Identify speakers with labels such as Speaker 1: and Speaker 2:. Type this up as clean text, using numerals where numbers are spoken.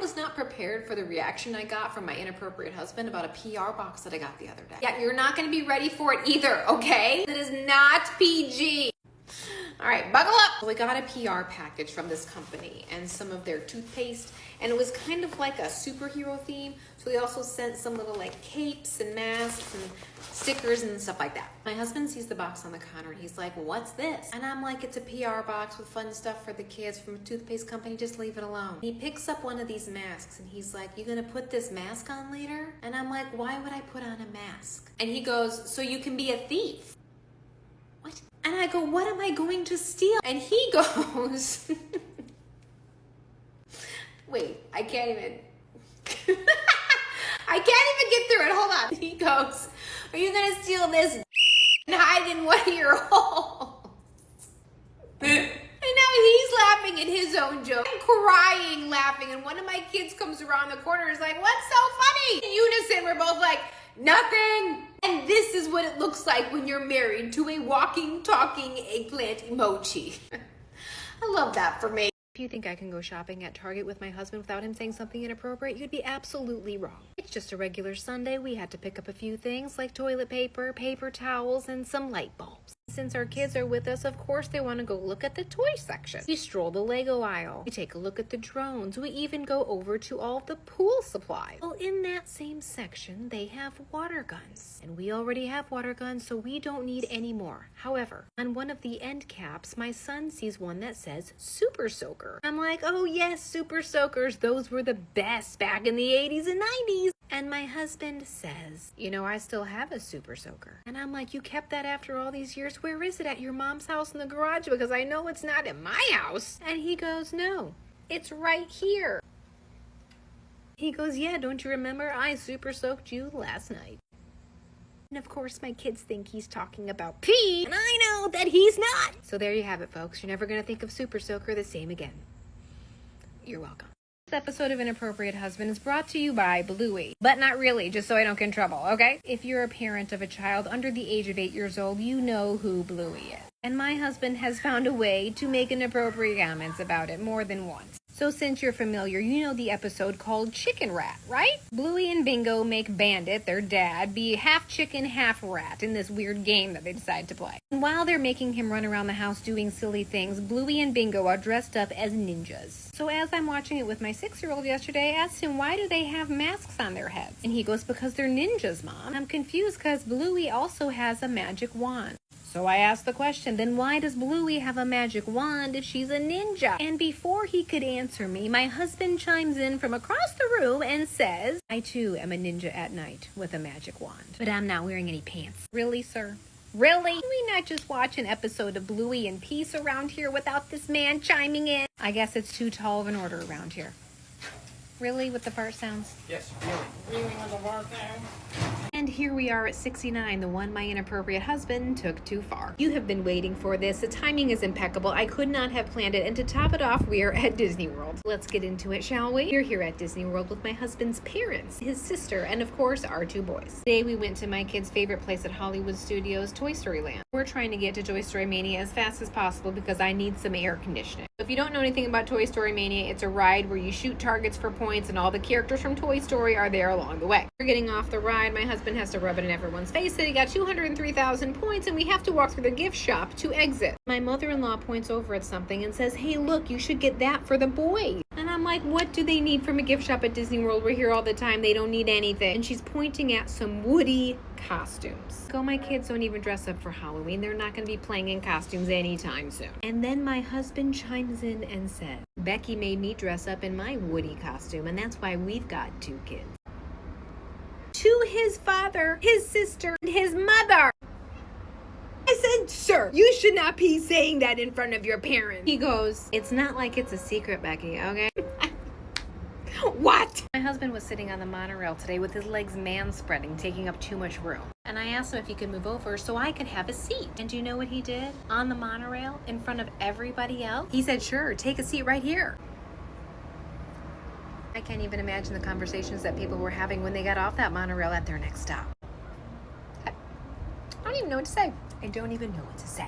Speaker 1: was not prepared for the reaction I got from my inappropriate husband about a PR box that I got the other day. Yeah, you're not gonna be ready for it either, okay? It is not PG. All right, buckle up. So we got a PR package from this company and some of their toothpaste, and it was kind of like a superhero theme. So they also sent some little like capes and masks and stickers and stuff like that. My husband sees the box on the counter and he's like, what's this? And I'm like, it's a PR box with fun stuff for the kids from a toothpaste company, just leave it alone. He picks up one of these masks and he's like, you gonna put this mask on later? And I'm like, why would I put on a mask? And he goes, so you can be a thief. What? And I go, what am I going to steal? And he goes, wait, I can't even get through it. Hold on. He goes, are you going to steal this and hide in one of your holes? And now he's laughing at his own joke. I'm crying, laughing. And one of my kids comes around the corner and is like, what's so funny? In unison, we're both like, nothing. And this is what it looks like when you're married to a walking, talking eggplant emoji. I love that for me. If you think I can go shopping at Target with my husband without him saying something inappropriate, you'd be absolutely wrong. It's just a regular Sunday. We had to pick up a few things like toilet paper, paper towels, and some light bulbs. Since our kids are with us, of course they want to go look at the toy section. We stroll the Lego aisle. We take a look at the drones. We even go over to all the pool supplies. Well, in that same section, they have water guns. And we already have water guns, so we don't need any more. However, on one of the end caps, my son sees one that says Super Soaker. I'm like, oh yes, Super Soakers. Those were the best back in the 80s and 90s. And my husband says, you know, I still have a Super Soaker. And I'm like, you kept that after all these years? Where is it? At your mom's house in the garage? Because I know it's not at my house. And he goes, no, it's right here. He goes, yeah, don't you remember? I super soaked you last night. And of course, my kids think he's talking about pee. And I know that he's not. So there you have it, folks. You're never going to think of Super Soaker the same again. You're welcome. This episode of Inappropriate Husband is brought to you by Bluey. But not really, just so I don't get in trouble, okay? If you're a parent of a child under the age of 8 years old, you know who Bluey is. And my husband has found a way to make inappropriate comments about it more than once. So since you're familiar, you know the episode called Chicken Rat, right? Bluey and Bingo make Bandit, their dad, be half chicken, half rat in this weird game that they decide to play. And while they're making him run around the house doing silly things, Bluey and Bingo are dressed up as ninjas. So as I'm watching it with my 6-year-old yesterday, I asked him, why do they have masks on their heads? And he goes, because they're ninjas, Mom. I'm confused because Bluey also has a magic wand. So I asked the question, then why does Bluey have a magic wand if she's a ninja? And before he could answer me, my husband chimes in from across the room and says, I too am a ninja at night with a magic wand, but I'm not wearing any pants. Really, sir? Really? Can we not just watch an episode of Bluey in peace around here without this man chiming in? I guess it's too tall of an order around here. Really, with the fart sounds?
Speaker 2: Yes, really. Really with the fart sounds?
Speaker 1: And here we are at 69, the one my inappropriate husband took too far. You have been waiting for this. The timing is impeccable. I could not have planned it. And to top it off, we are at Disney World. Let's get into it, shall we? We're here at Disney World with my husband's parents, his sister, and of course, our 2 boys. Today, we went to my kids' favorite place at Hollywood Studios, Toy Story Land. We're trying to get to Toy Story Mania as fast as possible because I need some air conditioning. If you don't know anything about Toy Story Mania, it's a ride where you shoot targets for points and all the characters from Toy Story are there along the way. We're getting off the ride. My husband has to rub it in everyone's face that he got 203,000 points and we have to walk through the gift shop to exit. My mother-in-law points over at something and says, hey, look, you should get that for the boys. And I'm like, what do they need from a gift shop at Disney World? We're here all the time. They don't need anything. And she's pointing at some Woody costumes. Go, my kids don't even dress up for Halloween. They're not going to be playing in costumes anytime soon. And then my husband chimes in and says, Becky made me dress up in my Woody costume, and that's why we've got 2 kids. To his father, his sister, and his mother. I said, sir, you should not be saying that in front of your parents. He goes, it's not like it's a secret, Becky, okay? What? My husband was sitting on the monorail today with his legs man-spreading, taking up too much room. And I asked him if he could move over so I could have a seat. And do you know what he did? On the monorail, in front of everybody else, he said, sure, take a seat right here. I can't even imagine the conversations that people were having when they got off that monorail at their next stop. I don't even know what to say. I don't even know what to say.